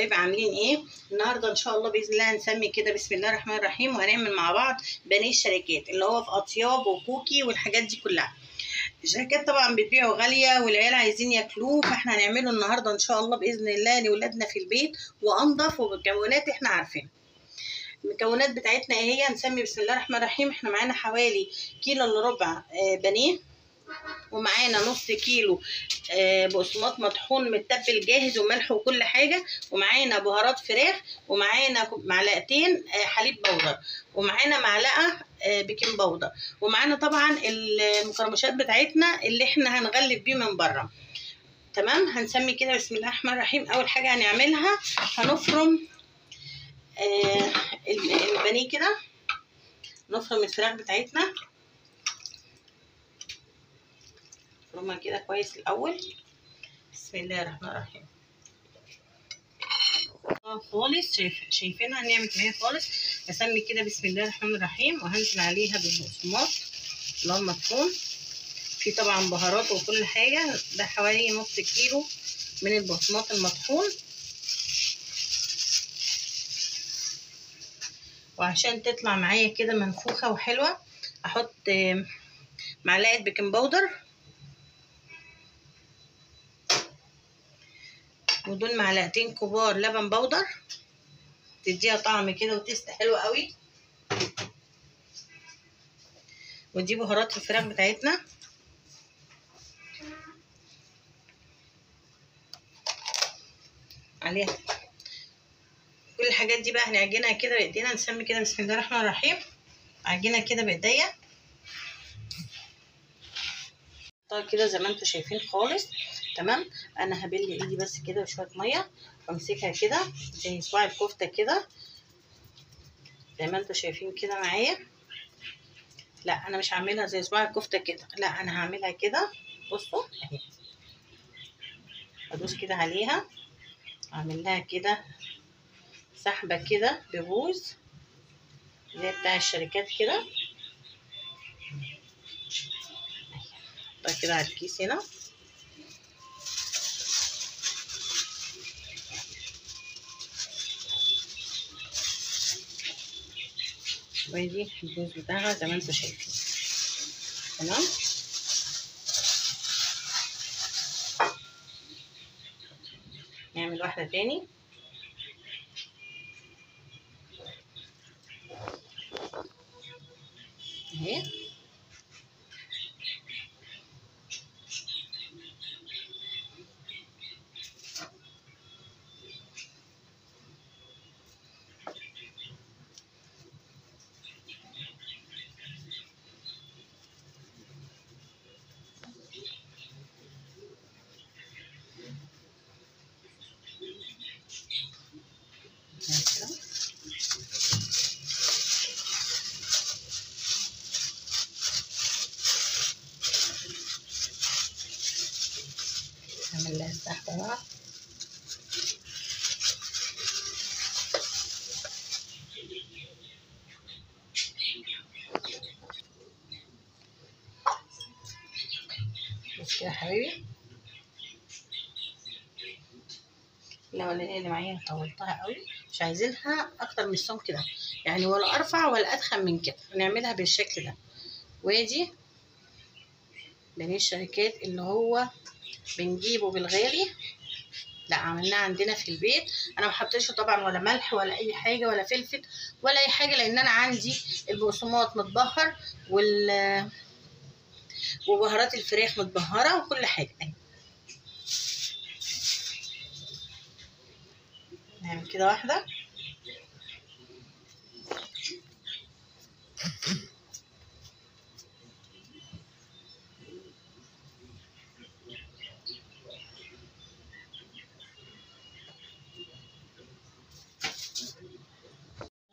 حبايبي عاملين ايه؟ النهارده ان شاء الله باذن الله هنسمي كده بسم الله الرحمن الرحيم، وهنعمل مع بعض بانيه الشركات اللي هو في اطياب وكوكي والحاجات دي كلها. الشركات طبعا بتبيعه غاليه والعيال عايزين ياكلوه، فاحنا هنعمله النهارده ان شاء الله باذن الله لاولادنا في البيت وانضف وبمكونات احنا عارفينها. المكونات بتاعتنا ايه هي؟ هنسمي بسم الله الرحمن الرحيم. احنا معانا حوالي كيلو الا ربع بانيه، ومعانا نص كيلو بقسماط مطحون متبل جاهز وملح وكل حاجه، ومعانا بهارات فراخ، ومعانا معلقتين حليب بودر، ومعانا معلقه بيكنج بودر، ومعانا طبعا المقرمشات بتاعتنا اللي احنا هنغلف بيه من بره. تمام، هنسمي كده بسم الله الرحمن الرحيم. اول حاجه هنعملها هنفرم البانيه كده، نفرم الفراخ بتاعتنا نفرمها كده كويس الاول. بسم الله الرحمن الرحيم خالص، شايفينها هنعمل كمية خالص. هسمي كده بسم الله الرحمن الرحيم، وهنزل عليها بالبقسماط اللي هو المطحون، في طبعا بهارات وكل حاجة. ده حوالي نص كيلو من البقسماط المطحون. وعشان تطلع معايا كده منفوخة وحلوة احط معلقة بيكنج باودر، ودول معلقتين كبار لبن بودر تديها طعم كده وتست حلو قوي. ودي بهارات الفراخ بتاعتنا، عليها كل الحاجات دي. بقى هنعجنها كده بايدينا، نسمي كده بسم الله الرحمن الرحيم. عجينها كده بايديا طيب كده زي ما انتم شايفين خالص. تمام، انا هبل ايدي بس كده بشويه ميه وامسكها كده زي صباع الكفته كده زي ما انتم شايفين كده معايا. لا انا مش هعملها زي صباع الكفته كده، لا انا هعملها كده. بصوا اهي، ادوس كده عليها، اعمل لها كده سحبه كده ببوز اللي هي بتاع الشركات كده. احطها كده على الكيس هنا، وادي الجوز بتاعها زي ما انتم شايفين. تمام، نعمل واحده تاني اهي. نعمل لها السحبه بقى. بص كده يا حبيبي، الاولانيه اللي معايا طولتها قوي، مش عايزينها اكتر من السمك كده يعني، ولا ارفع ولا اتخن من كده، نعملها بالشكل ده. وادي بانيه الشركات اللي هو بنجيبه بالغالي، لا عملناه عندنا في البيت. انا ما حطيتش طبعا ولا ملح ولا اي حاجه ولا فلفل ولا اي حاجه، لان انا عندي البقسماط متبهر وبهارات الفراخ متبهره وكل حاجه. نعمل كده واحده.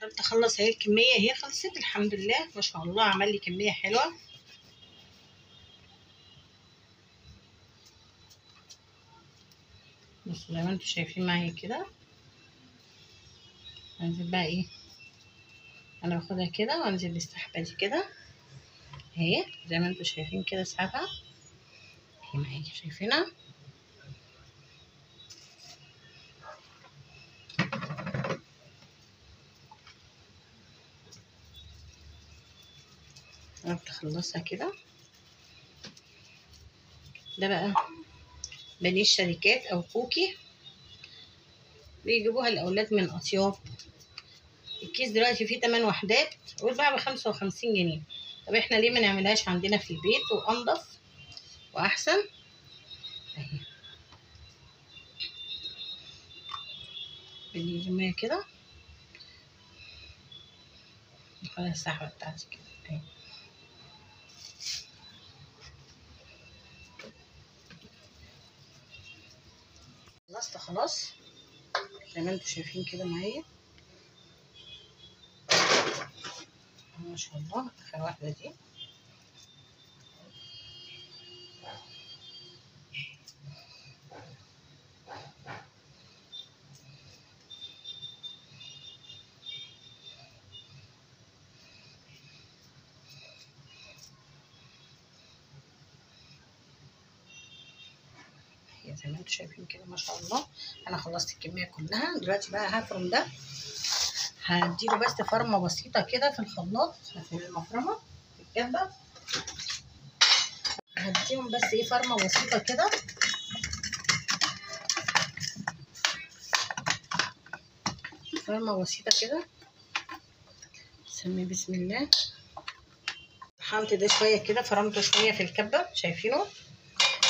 قربت اخلص اهي، الكميه اهي خلصت الحمد لله ما شاء الله، عمل لي كميه حلوه. بصوا زي ما انتم شايفين معايا كده. هنزل بقى ايه، انا باخدها كده وانزل بالسحبه دي كده اهي زي ما انتم شايفين كده، اسحبها اهي معايا شايفينها. تخلصها كده. ده بقى بانيه الشركات او كوكي، بيجيبوها الاولاد من اطياب. الكيس دلوقتي فيه 8 وحدات ويتباع ب55 جنيه. طب احنا ليه ما نعملهاش عندنا في البيت وانضف واحسن؟ اهي بنرميها كده خلاص السحبه بتاعتي كده اهي. خلصت خلاص زي ما انتم شايفين كده معايا ما شاء الله. اخر واحده دي زي ما انتم شايفين كده ما شاء الله. انا خلصت الكميه كلها. دلوقتي بقى هفرم ده، هديله بس فرمه بسيطه كده في الخلاط في المفرمه في الكبه. هديهم بس ايه فرمه بسيطه كده. فرمه بسيطه كده. سمي بسم الله. طحنت ده شويه كده، فرمته شويه في الكبه شايفينه.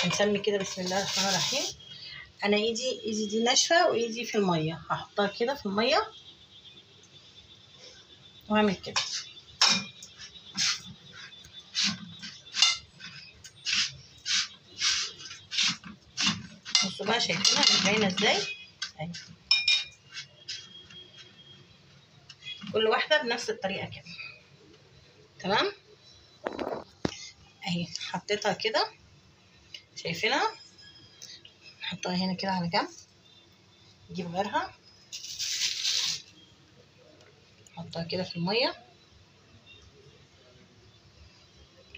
هنسمي كده بسم الله الرحمن الرحيم. انا ايدي دي ناشفه وايدي في الميه، هحطها كده في الميه واعمل كده. بصوا بقى شايفينها مش باينه ازاي اهي. كل واحده بنفس الطريقه كده تمام اهي. حطيتها كده شايفينها. نحطها هنا كده على جنب. نجيب غيرها نحطها كده في الميه.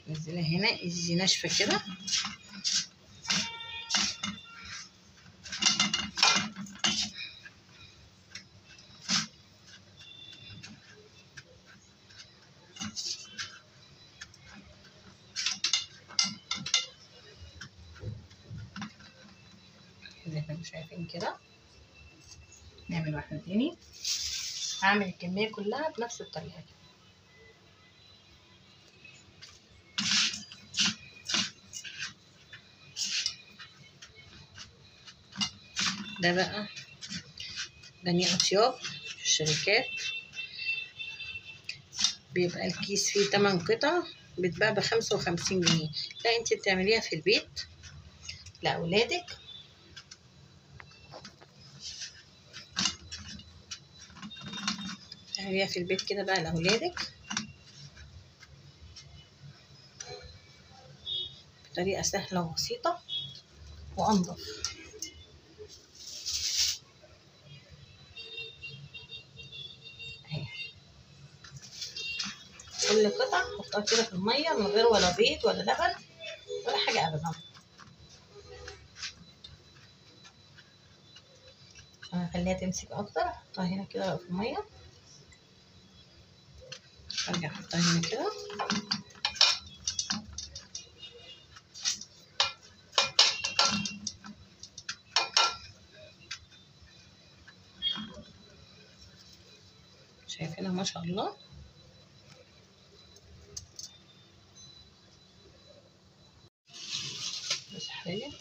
ننزلها هنا ايدي ناشفه كده. زي ما انتم شايفين كده. نعمل واحده تاني. هعمل الكميه كلها بنفس الطريقه كده. ده بقى بانيه اطياب في الشركات، بيبقى الكيس فيه 8 قطع، بتباع ب55 جنيه. لا انت بتعمليها في البيت لاولادك. تعمليها في البيت كده بقى لاولادك بطريقه سهله وبسيطه وانضف. اهي كل قطعه حطها كده في الميه من غير ولا بيض ولا لبن ولا حاجه ابدا. عشان اخليها تمسك اكتر احطها هنا كده بقى في الميه. ارجع احطها هنا كده. شايفينها ما شاء الله. بس حبيبي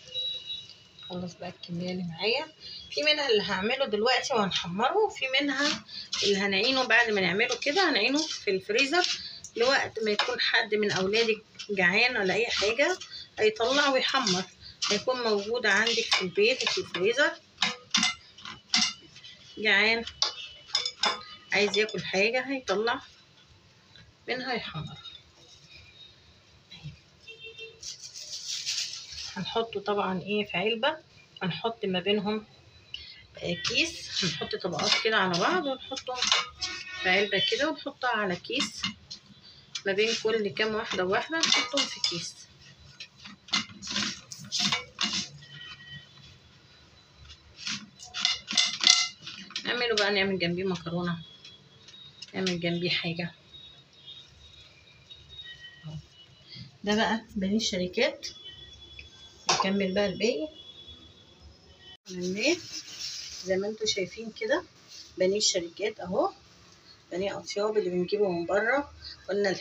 خلص بقى الكميه اللي معايا. في منها اللي هعمله دلوقتي وهنحمره، وفي منها اللي هنعينه بعد ما نعمله كده. هنعينه في الفريزر لوقت ما يكون حد من اولادك جعان ولا اي حاجه هيطلع ويحمر. هيكون موجود عندك في البيت في الفريزر. جعان عايز ياكل حاجه هيطلع منها يحمر. هنحطه طبعا ايه في علبه. هنحط ما بينهم كيس. هنحط طبقات كده على بعض ونحطهم في علبه كده ونحطها على كيس. ما بين كل كام واحده وواحده نحطهم في كيس. نعمله بقى نعمل جنبيه مكرونه، نعمل جنبيه حاجه. ده بقى بانيه الشركات. نكمل بقى الباقي. عملناه زي ما انتوا شايفين كده، بانيه الشركات اهو، بانيه اطياب اللي بنجيبه من بره. قلنا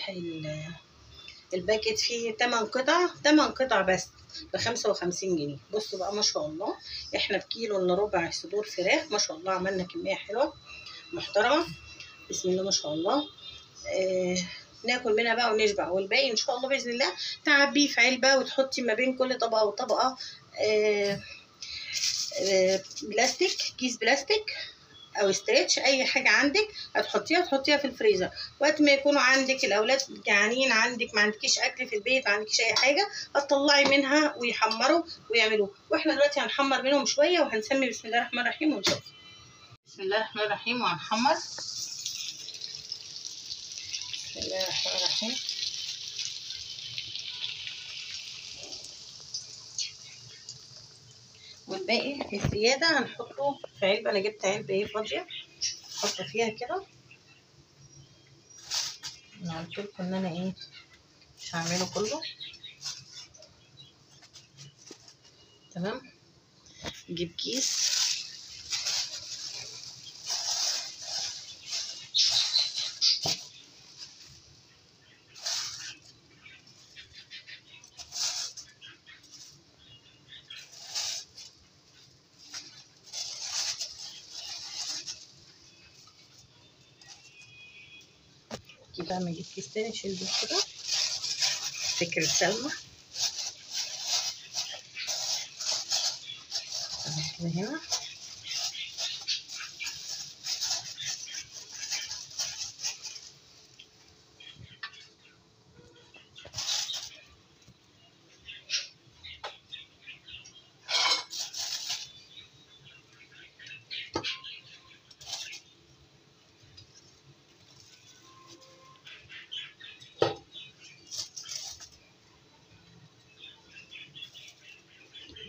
الباكت فيه 8 قطع، 8 قطع بس ب55 جنيه. بصوا بقى ما شاء الله، احنا بكيلو الا ربع صدور فراخ، ما شاء الله عملنا كميه حلوه محترمه، بسم الله ما شاء الله. ناكل منها بقى ونشبع، والباقي ان شاء الله باذن الله تعبيه في علبه وتحطي ما بين كل طبقه وطبقه بلاستيك، كيس بلاستيك او استريتش، اي حاجه عندك هتحطيها تحطيها في الفريزر. وقت ما يكونوا عندك الاولاد جعانين، عندك ما عندكيش اكل في البيت، ما عندكيش اي حاجه، هتطلعي منها ويحمروا ويعملوا. واحنا دلوقتي هنحمر منهم شويه وهنسمي بسم الله الرحمن الرحيم ونشوف. بسم الله الرحمن الرحيم وهنحمر. بسم الله الرحمن الرحيم. والباقي الزياده هنحطه في علبه. انا جبت علبه ايه فاضيه، نحط فيها كده. انا قلت لكم ان انا ايه مش هعمله كله. تمام. نجيب كيس كده، ما اجيب كيس تاني اشيل ده كده. فكرة سلمى كده هنا.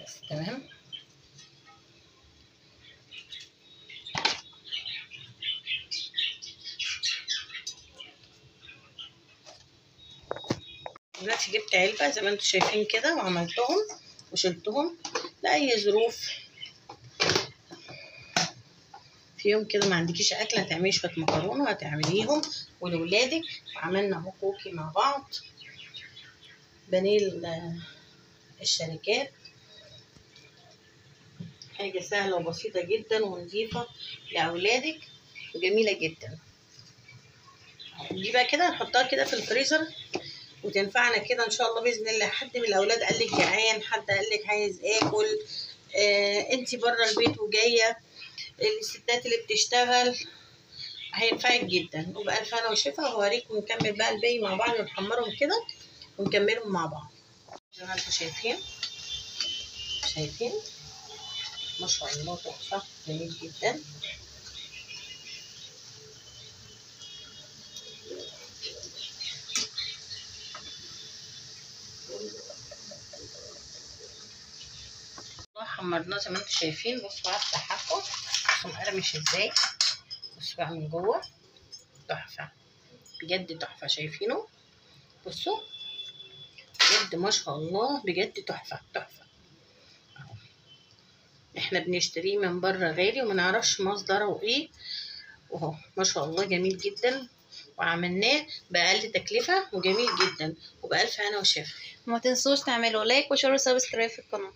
بس تمام. دلوقتي جبت علبة زي ما انتوا شايفين كده وعملتهم وشلتهم لأي ظروف في يوم كده ما عندكيش أكل، هتعملي شوية مكرونة هتعمليهم ولولادك. وعملنا اهو كوكي مع بعض، بانيه الشركات، حاجة سهلة وبسيطة جدا ونظيفة لأولادك وجميلة جدا. دي بقى كده نحطها كده في الفريزر وتنفعنا كده ان شاء الله باذن الله. حد من الاولاد قال لك جعان، حد قال لك عايز اكل، انت بره البيت وجايه، الستات اللي بتشتغل، هينفعك جدا. وبألف هنا وشفا. وهوريكم نكمل بقى الباقي مع بعض ونحمرهم كده ونكملهم مع بعض زي ما انتم شايفين. شايفين ما شاء الله تحفه، جميل جدا. حمرناه زي ما انتم شايفين. بصوا هفتحها لكم، بصوا مقرمش ازاي. بصوا بقى من جوه تحفه بجد، تحفه. شايفينه؟ بصوا بجد ما شاء الله، بجد تحفه تحفه. احنا بنشتريه من بره غالي وما نعرفش مصدره ايه، وهو ما شاء الله جميل جدا. وعملناه بأقل تكلفة وجميل جدا وبألف هنا وشفا. ما تنسوش تعملوا لايك وشير وسبسكرايب في القناة.